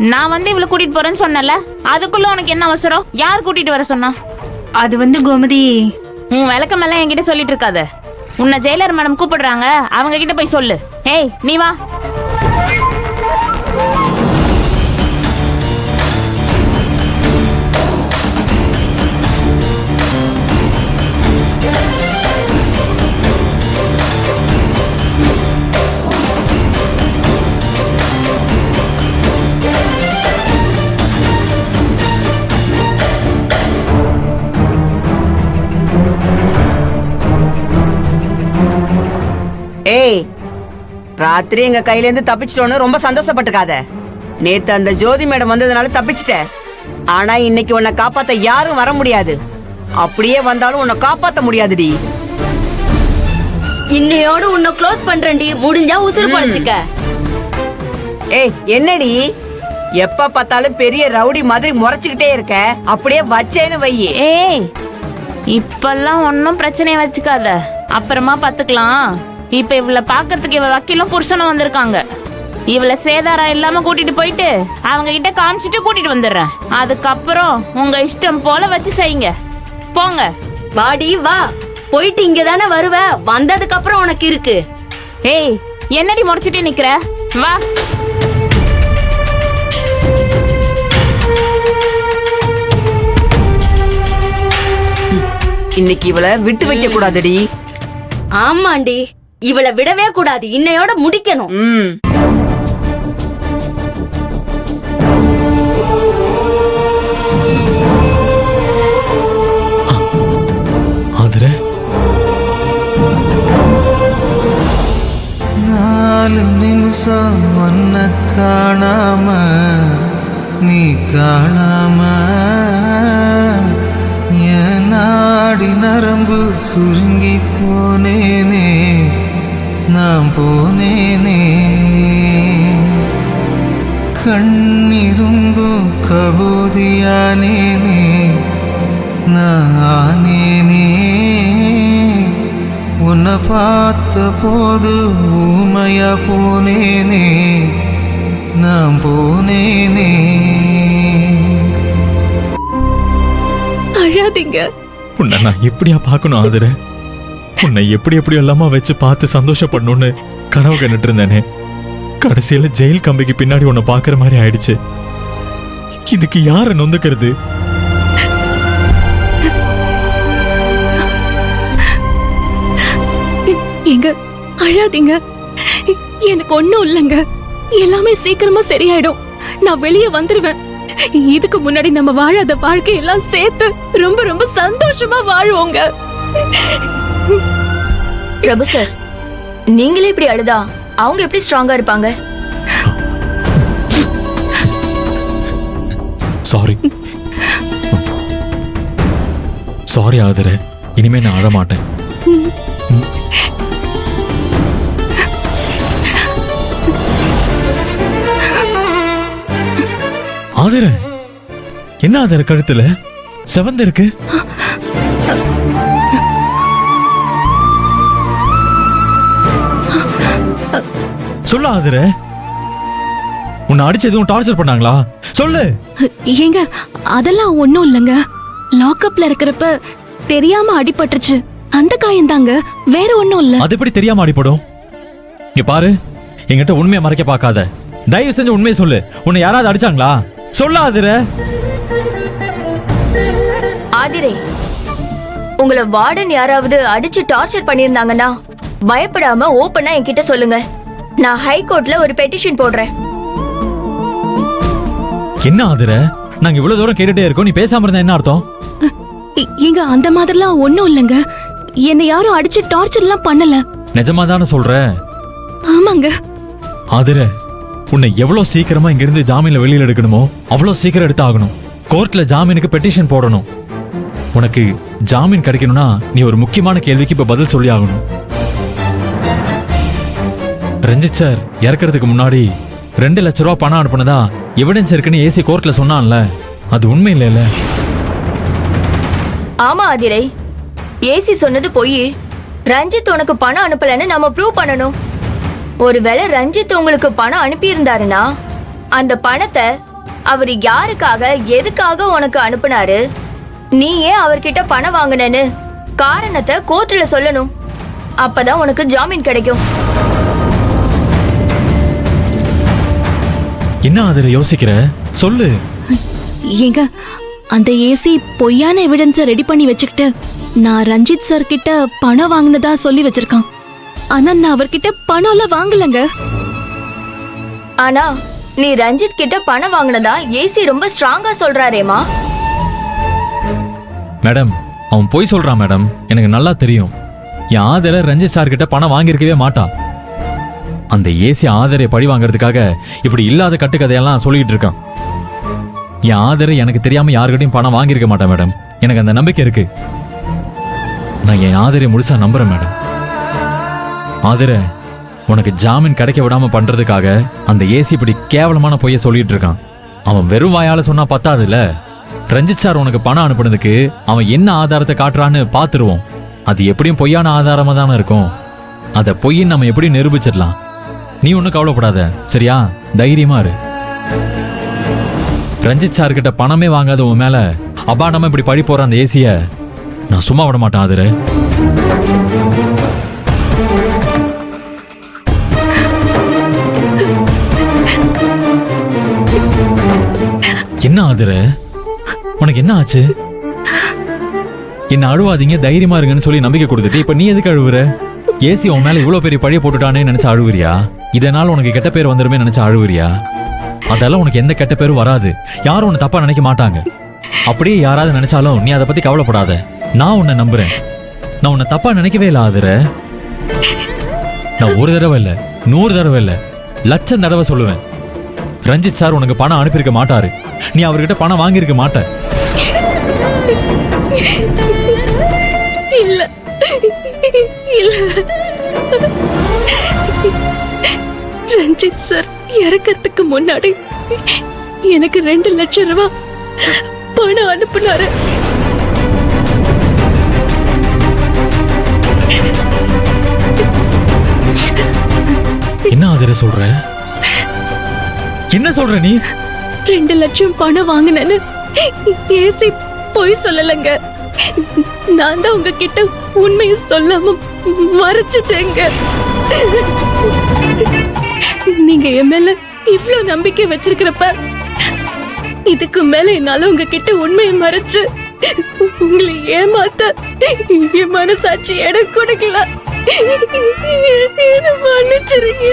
நான் வந்து இவளை கூட்டிட்டு போறேன்னு சொன்னல, அதுக்குள்ள உனக்கு என்ன அவசரம்? யார் கூட்டிட்டு வர சொன்னா? அது வந்து கோமதி, உன் விளக்கமெல்லாம் என்கிட்ட சொல்லிட்டு இருக்காத. உன்னை ஜெயிலர் மேடம் கூப்பிடுறாங்க, அவங்க கிட்ட போய் சொல்லு. ஏய் நீ வா. ஏய், ராத்திரி எங்க கையில இருந்து தப்பிச்சிட்டோன்னு ரொம்ப சந்தோஷப்பட்டுக்காத. நேத்து அந்த ஜோதி மேடம் வந்ததுனால தப்பிச்சிட்ட. ஆனா இன்னைக்கு உன்னை காப்பாத்த யாரும் வர முடியாது. அப்படியே வந்தாலும் உன்னை காப்பாத்த முடியாதுடி. இன்னையோட உன்னை க்ளோஸ் பண்றேன்டி, முடிஞ்சா உசுறு பழிச்சுக்க. ஏய் என்னடி எப்ப பார்த்தாலும் பெரிய ரவுடி மாதிரி முறைச்சுக்கிட்டே இருக்க? அப்படியே வச்சேன்னு வை. ஏய் இப்பெல்லாம் ஒன்னும் பிரச்சனையை வச்சுக்காத, அப்புறமா பாத்துக்கலாம். இப்ப இவளை பாக்குறதுக்கு இவ வக்கீலும் புருஷனும் வந்திருக்காங்க. இவளை சேதாரம் இல்லாம கூட்டிட்டு போயிட்டு அவங்க கிட்ட காமிச்சிட்டு கூட்டிட்டு வந்துடுறேன். அதுக்கப்புறம் உங்க இஷ்டம் போல வச்சு செய்யுங்க. போங்க. வாடி வா, போயிட்டு இங்க தானே வருவ, வந்ததுக்கு அப்புறம் உனக்கு இருக்கு. ஏய் என்னடி முறைச்சிட்டே நிக்கிற? வா. இன்னைக்கு இவளை விட்டு வைக்க கூடாதுடி. ஆமாண்டி, இவளை விடவே கூடாது, இன்னையோட முடிக்கணும். ஆதிரே, 4 நிமிஷம் ஒன்ன காணாம நீ காணாம என் நாடி நரம்பு சுருங்கி போனேனே, நான் போனேனே. கண்ணிருந்தும் கபோதியானேனே, நான் ஆனேனே. உன்னை பார்த்த போது ஊமையா போனேனே, நான் போனேனே. அழாதீங்க. உன்னை நான் எப்படியா பார்க்கணும் ஆதிரே? உன்னை எப்படி எல்லாமா வச்சு பார்த்து சந்தோஷப்படணும்னு கனவு கண்டுட்டு இருந்தேனே. கடைசியில ஜெயில் கம்பிக்கு பின்னாடி உன்னை பாக்குற மாதிரி ஆயிடுச்சு. இதுக்கு யார நொந்துக்கிறது? எங்க அழாதீங்க, எனக்கு ஒண்ணும் இல்லைங்க. எல்லாமே சீக்கிரமா சரியாயிடும். நான் வெளியே வந்துருவேன். இதுக்கு முன்னாடி நம்ம வாழாத வாழ்க்கையெல்லாம் சேர்த்து ரொம்ப ரொம்ப சந்தோஷமா வாழ்வோங்க. பிரபு சார், நீங்களே இப்படி அழுதா அவங்க எப்படி ஸ்ட்ராங்கா இருப்பாங்க? சாரி சாரி ஆதிரே, இனிமே நான் அழ மாட்டேன். ஆதிரே, என்ன ஆதிரே கழுத்துல செவந்த இருக்கு? சொல்லு ஆதிரே, உன்னை அடிச்சு எதுவும் டார்ச்சர் பண்ணாங்களா? சொல்லு. ஏங்க அதெல்லாம் ஒண்ணும் இல்லைங்க. லாக்அப்ல இருக்கிறப்ப தெரியாம அடிபட்டுருச்சு, அந்த காயம் தாங்க, வேற ஒண்ணும் இல்ல. அது எப்படி தெரியாம அடிபடும்? இங்க பாரு, என்கிட்ட உண்மையை மறைக்க பார்க்காத. தயவு செஞ்சு உண்மையை சொல்லு. உன்னை யாராவது அடிச்சாங்களா? சொல்ல ஆதிரே. ஆதிரே, உங்களை வார்டன் யாராவது அடிச்சு டார்ச்சர் பண்ணிருந்தாங்கன்னா பயப்படாம ஓபனா என்கிட்ட சொல்லுங்க. நான் ஹைகோர்ட்ல ஒரு பெட்டிஷன் போடுறேன். என்ன ஆதிரே, நாங்க இவ்வளவு தூரம் கேட்டுட்டே இருக்கோம், நீ பேசாம இருந்தா என்ன அர்த்தம்? ஏங்க அந்த மாதிரிலாம் ஒண்ணும் இல்லைங்க. என்னை யாரும் அடிச்சு டார்ச்சர் எல்லாம் பண்ணல. நிஜமா தானே சொல்ற? ஆமாங்க. ஆதிரே, உன்னை எவ்வளவு சீக்கிரமா இங்க இருந்து ஜாமீன்ல வெளியில எடுக்கணுமோ அவ்வளவு சீக்கிரம் எடுத்து ஆகணும். கோர்ட்ல ஜாமீனுக்கு பெட்டிஷன் போடணும். உனக்கு ஜாமீன் கிடைக்கணும்னா நீ ஒரு முக்கியமான கேள்விக்கு இப்ப பதில் சொல்லி ஆகணும். ரஞ்சித் சார் இறக்கிறதுக்கு முன்னாடி 2 லட்சம் ரூபாய் பணம் அனுப்புனதா எவிடன்ஸ் இருக்குன்னு ஏசி கோர்ட்ல சொன்னான்ல, அது உண்மை இல்லைல்ல? ஆமா ஆதிரை, ஏசி சொன்னது போய். ரஞ்சித் உனக்கு பணம் அனுப்பலன்னு நாம ப்ரூவ் பண்ணணும். ஒருவேளை ரஞ்சித் உங்களுக்கு பணம் அனுப்பி இருந்தாருன்னா அந்த பணத்தை அவர் யாருக்காக எதுக்காக உனக்கு அனுப்புனாரு, நீ ஏன் அவர்கிட்ட பணம் வாங்கினேன்னு காரணத்தை கோர்ட்ல சொல்லணும். அப்பதான் உனக்கு ஜாமீன் கிடைக்கும். என்ன ஆதிர யோசிக்கிற? சொல்லு. ஏங்க, அந்த ஏசி பொய்யான எவிடன்ஸை ரெடி பண்ணி வச்சுக்கிட்டு நான் ரஞ்சித் சார் கிட்ட பணம் வாங்கினதா சொல்லி வச்சிருக்கான். ஆனா நான் அவர்கிட்ட பணம் எல்லாம் வாங்கலங்க. ஆனா நீ ரஞ்சித் கிட்ட பணம் வாங்கினதா ஏசி ரொம்ப ஸ்ட்ராங்கா சொல்றாரேமா. மேடம், அவன் போய் சொல்றான் மேடம். எனக்கு நல்லா தெரியும். என் ஆதர ரஞ்சித் சார் கிட்ட பணம் வாங்கியிருக்கவே மாட்டான். அந்த ஏசி ஆதரை பழி வாங்குறதுக்காக இப்படி இல்லாத கட்டுக்கதையெல்லாம் சொல்லிட்டு இருக்கான். என் ஆதரை எனக்கு தெரியாம யாருக்கிட்டையும் பணம் வாங்கியிருக்க மாட்டேன் மேடம். எனக்கு அந்த நம்பிக்கை இருக்கு. நான் என் ஆதரை முழுசா நம்புறேன் மேடம். ஆதர, உனக்கு ஜாமீன் கிடைக்க விடாம பண்றதுக்காக அந்த ஏசி இப்படி கேவலமான பொய்ய சொல்லிட்டு இருக்கான். அவன் வெறும் வாயால சொன்னா பத்தாதுல்ல. ரஞ்சித் சார் உனக்கு பணம் அனுப்புனதுக்கு அவன் என்ன ஆதாரத்தை காட்டுறான்னு பாத்துருவோம். அது எப்படியும் பொய்யான ஆதாரமா தானே இருக்கும். அத பொய்ன்னு நம்ம எப்படி நிரூபிச்சிடலாம். நீ ஒன்னும் கவலைப்படாத, சரியா? தைரியமா இரு. ரஞ்சித் சார் கிட்ட பணமே வாங்காத உன் மேல அபாண்டமா இப்படி பழி போற அந்த ஏசிய நான் சும்மா விட மாட்டேன் ஆதிர. என்ன ஆதிர, உனக்கு என்ன ஆச்சு? என்ன அழுவாதீங்க, தைரியமா இருங்கன்னு சொல்லி நம்பிக்கை கொடுத்துட்டு இப்ப நீ எதுக்கு அழுவுற? ஏசி உன் மேல இவ்வளவு பெரிய பழிய போட்டுட்டானே நினைச்சு அழுவுறியா? இதனால உனக்கு கெட்ட பேர் வந்துருமே நினைச்சு அழுவுறியா? அதெல்லாம் உனக்கு எந்த கெட்ட பேரும் வராது. யாரும் உன்னை தப்பா நினைக்க மாட்டாங்க. அப்படியே யாராவது நினைச்சாலும் நீ அதை பத்தி கவலைப்படாத. நான் உன்னை நம்புறேன். நான் உன்னை தப்பா நினைக்கவே இல்லை ஆதிர. நான் ஒரு தடவை இல்ல, 100 தடவை இல்ல, லட்சம் தடவை சொல்லுவேன். ரஞ்சித் சார் உனக்கு பணம் அனுப்பியிருக்க மாட்டாரு. நீ அவர்கிட்ட பணம் வாங்கியிருக்க மாட்ட. இல்ல இல்ல, ரஞ்சித் சார் இறக்கறதுக்கு முன்னாடி எனக்கு 2 லட்சம் ரூபாய் பணம் அனுப்புனாரு. என்ன ஆதிர சொல்ற? என்ன சொல்ற நீ? 2 லட்சம் பணம் வாங்கினேன்னு ஏசி பொய் சொல்லலங்க. நான் தான் உங்ககிட்ட உண்மையை சொல்லாம மறைச்சிட்டேங்க. நீங்க என் மேல இவ்ளோ நம்பிக்கை வச்சிருக்கிறப்ப இதுக்கு மேல என்னால உங்ககிட்ட உண்மையை மறைச்சு உங்களை ஏமாத்த என் மனசாட்சி இடம் கொடுக்கல. என்ன மன்னிச்சிருங்க.